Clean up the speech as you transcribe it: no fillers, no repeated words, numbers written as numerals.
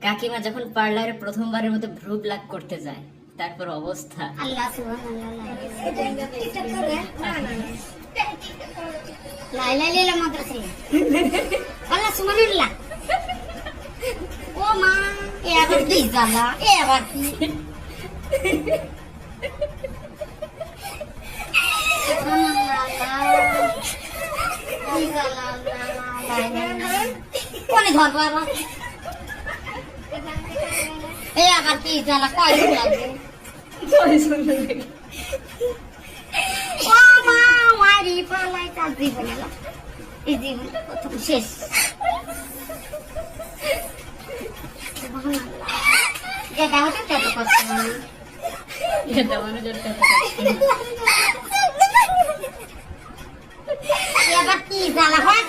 কাকিমা যখন পার্লারে প্রথমবারের মতো ভ্রু প্লাক করতে যায় তারপর অবস্থা। আল্লাহ সুবহানাল্লাহ লা ইলাহা ইল্লাল্লাহ মাদ্রাসা আল্লাহ সুবহানাল্লাহ ও মা এ আবার কি জ্বালা এ আবার কি কোনে ধরবো আবার এ আবার কি জ্বালা কয় লাগবে ও মা মারি পালাই তার জীবনে এই জীবন প্রথম শেষ যেটা হতো তত কষ্ট এটা মানুষের কথা এবার কি জ্বালা হয়